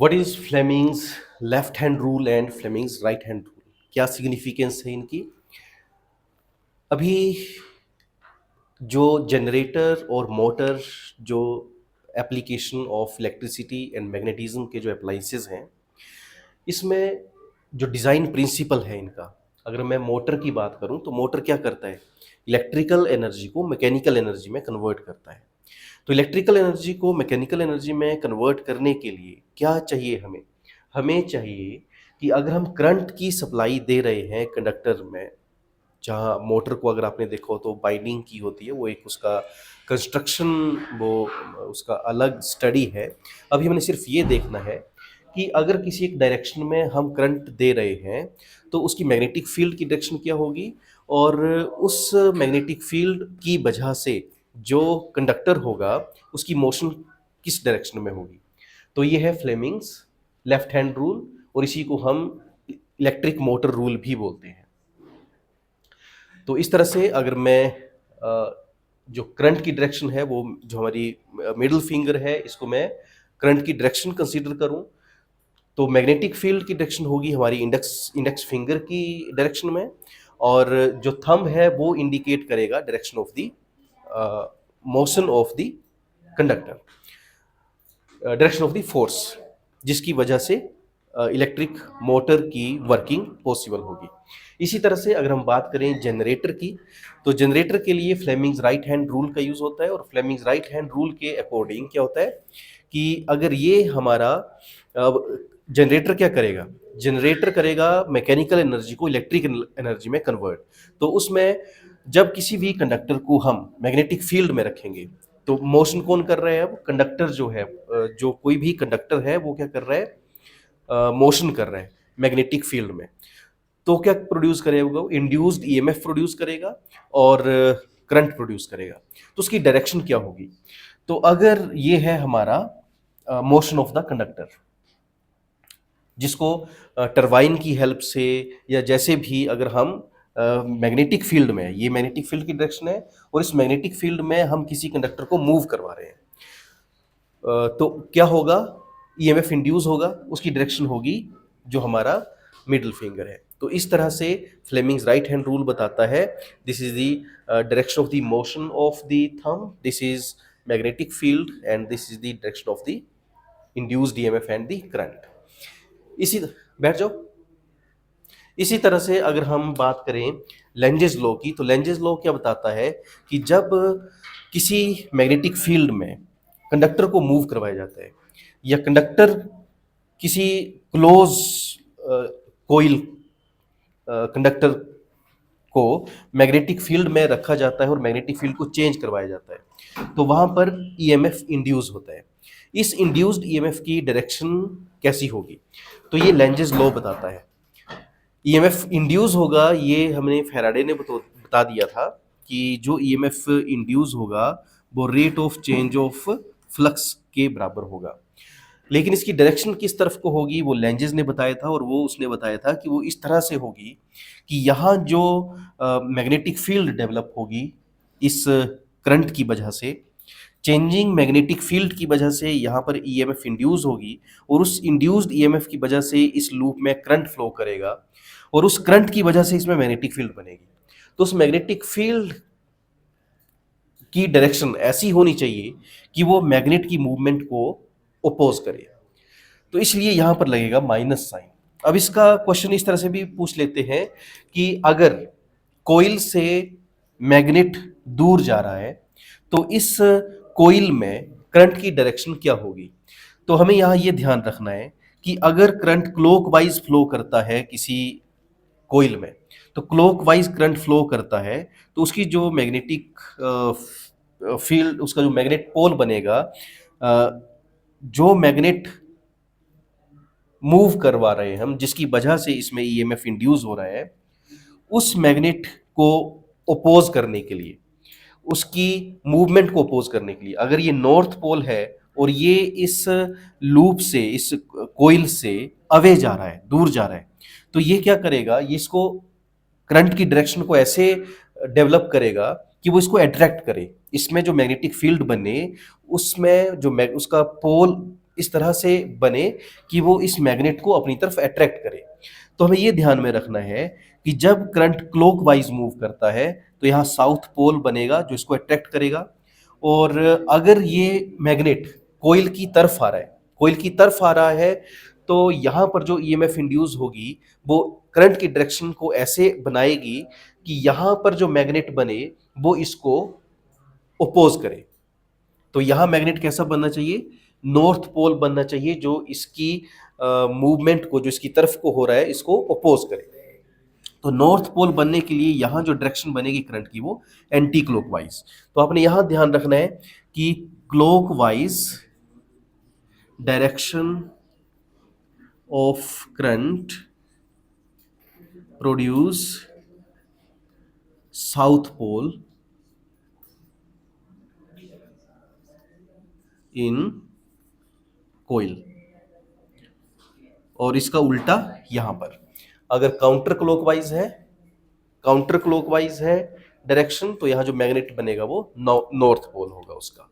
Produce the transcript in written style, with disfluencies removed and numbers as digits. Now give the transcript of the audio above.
What is Fleming's left hand rule and Fleming's right hand rule? क्या significance है इनकी? अभी जो जनरेटर और मोटर, जो application of electricity and magnetism के जो अप्लाइंसेस हैं, इसमें जो डिज़ाइन प्रिंसिपल है इनका, अगर मैं मोटर की बात करूं तो मोटर क्या करता है? इलेक्ट्रिकल एनर्जी को मैकेनिकल एनर्जी में कन्वर्ट करता है। तो इलेक्ट्रिकल एनर्जी को मैकेनिकल एनर्जी में कन्वर्ट करने के लिए क्या चाहिए हमें? हमें चाहिए कि अगर हम करंट की सप्लाई दे रहे हैं कंडक्टर में, जहाँ मोटर को अगर आपने देखा हो तो बाइंडिंग की होती है, वो एक उसका कंस्ट्रक्शन, वो उसका अलग स्टडी है। अभी हमने सिर्फ ये देखना है कि अगर किसी एक डायरेक्शन में हम करंट दे रहे हैं तो उसकी मैग्नेटिक फील्ड की डायरेक्शन क्या होगी, और उस मैग्नेटिक फील्ड की वजह से जो कंडक्टर होगा उसकी मोशन किस डायरेक्शन में होगी। तो ये है फ्लेमिंग्स लेफ्ट हैंड रूल, और इसी को हम इलेक्ट्रिक मोटर रूल भी बोलते हैं। तो इस तरह से अगर मैं जो करंट की डायरेक्शन है, वो जो हमारी मिडिल फिंगर है, इसको मैं करंट की डायरेक्शन कंसीडर करूं, तो मैग्नेटिक फील्ड की डायरेक्शन होगी हमारी इंडेक्स इंडेक्स फिंगर की डायरेक्शन में, और जो थंब है वो इंडिकेट करेगा direction of the motion of the conductor, direction of the force, जिसकी वजह से इलेक्ट्रिक मोटर की वर्किंग पॉसिबल होगी। इसी तरह से अगर हम बात करें जनरेटर की, तो जनरेटर के लिए फ्लेमिंग्स राइट हैंड रूल का यूज होता है, और फ्लेमिंग्स राइट हैंड रूल के अकॉर्डिंग क्या होता है कि अगर ये हमारा जनरेटर क्या करेगा, जनरेटर करेगा मैकेनिकल एनर्जी को इलेक्ट्रिक एनर्जी में कन्वर्ट। तो उसमें जब किसी भी कंडक्टर को हम मैग्नेटिक फील्ड में रखेंगे, तो मोशन कौन कर रहा है? अब कंडक्टर जो है, जो कोई भी कंडक्टर है वो क्या कर रहा है? मोशन कर रहा है मैग्नेटिक फील्ड में। तो क्या प्रोड्यूस करेगा? इंड्यूस्ड ईएमएफ प्रोड्यूस करेगा और करंट प्रोड्यूस करेगा। तो उसकी डायरेक्शन क्या होगी? तो अगर ये है हमारा मोशन ऑफ द कंडक्टर, जिसको टरबाइन की हेल्प से या जैसे भी अगर हम मैग्नेटिक फील्ड में, ये मैग्नेटिक फील्ड की डायरेक्शन है और इस मैग्नेटिक फील्ड में हम किसी कंडक्टर को मूव करवा रहे हैं, तो क्या होगा? ईएमएफ इंड्यूस होगा, उसकी डायरेक्शन होगी जो हमारा मिडिल फिंगर है। तो इस तरह से फ्लेमिंग्स राइट हैंड रूल बताता है, this is the direction of the motion of the thumb, this is magnetic field, and this is the direction of the induced EMF and the current. इसी बैठ जाओ। इसी तरह से अगर हम बात करें लेंजेस लॉ की, तो लेंजेस लॉ क्या बताता है कि जब किसी मैग्नेटिक फील्ड में कंडक्टर को मूव करवाया जाता है, या कंडक्टर किसी क्लोज कोइल कंडक्टर को मैग्नेटिक फील्ड में रखा जाता है और मैग्नेटिक फील्ड को चेंज करवाया जाता है, तो वहां पर ईएमएफ इंड्यूस होता है। इस इंड्यूस्ड ईएमएफ की डायरेक्शन कैसी होगी? तो ये लेंजेस लॉ बताता है। ईएमएफ इंड्यूस होगा, ये हमने फैराडे ने बता दिया था कि जो ईएमएफ इंड्यूस होगा वो rate of change of flux के बराबर होगा। लेकिन इसकी डायरेक्शन किस तरफ को होगी वो लेंजेस ने बताया था, और वो उसने बताया था कि वो इस तरह से होगी कि यहाँ जो मैग्नेटिक फील्ड डेवलप होगी इस करंट की वजह से, चेंजिंग मैग्नेटिक फील्ड की वजह से यहाँ पर ईएमएफ इंड्यूस होगी, और उस इंड्यूस्ड ईएमएफ की वजह से इस लूप में करंट फ्लो करेगा, और उस करंट की वजह से इसमें मैग्नेटिक फील्ड बनेगी। तो उस मैग्नेटिक फील्ड की डायरेक्शन ऐसी होनी चाहिए कि वो मैग्नेट की मूवमेंट को ओपोज करे। तो इसलिए यहां पर लगेगा माइनस साइन। अब इसका क्वेश्चन इस तरह से भी पूछ लेते हैं कि अगर कोइल से मैग्नेट दूर जा रहा है तो इस कोइल में करंट की डायरेक्शन क्या होगी? तो हमें यहां ये ध्यान रखना है कि अगर करंट क्लॉकवाइज फ्लो करता है किसी कोइल में, तो क्लॉकवाइज करंट फ्लो करता है तो उसकी जो मैग्नेटिक फील्ड, उसका जो मैग्नेट पोल बनेगा, जो मैग्नेट मूव करवा रहे हैं हम, जिसकी वजह से इसमें ईएमएफ इंड्यूस हो रहा है, उस मैग्नेट को ओपोज करने के लिए, उसकी मूवमेंट को ओपोज करने के लिए, अगर ये नॉर्थ पोल है और ये इस लूप से, इस कोइल से अवे जा रहा है, दूर जा रहा है, तो ये क्या करेगा? ये इसको करंट की डायरेक्शन को ऐसे डेवलप करेगा कि वो इसको अट्रैक्ट करे, इसमें जो मैग्नेटिक फील्ड बने उसमें जो उसका पोल इस तरह से बने कि वो इस मैग्नेट को अपनी तरफ अट्रैक्ट करे। तो हमें ये ध्यान में रखना है कि जब करंट क्लॉकवाइज मूव करता है तो यहाँ साउथ पोल बनेगा जो इसको अट्रैक्ट करेगा। और अगर ये मैग्नेट कोइल की तरफ आ रहा है, कोइल की तरफ आ रहा है, तो यहाँ पर जो ईएमएफ इंड्यूस होगी वो करंट की डायरेक्शन को ऐसे बनाएगी कि यहाँ पर जो मैग्नेट बने वो इसको ओपोज करे। तो यहाँ मैग्नेट कैसा बनना चाहिए? नॉर्थ पोल बनना चाहिए, जो इसकी मूवमेंट को, जो इसकी तरफ को हो रहा है, इसको ओपोज करे। तो नॉर्थ पोल बनने के लिए यहाँ जो डायरेक्शन बनेगी करंट की वो एंटी क्लॉकवाइज। तो आपने यहाँ ध्यान रखना है कि clockwise direction of current produce south pole in coil, और इसका उल्टा यहां पर अगर काउंटर क्लॉकवाइज है डायरेक्शन, तो यहां जो मैग्नेट बनेगा वो नॉर्थ पोल होगा उसका।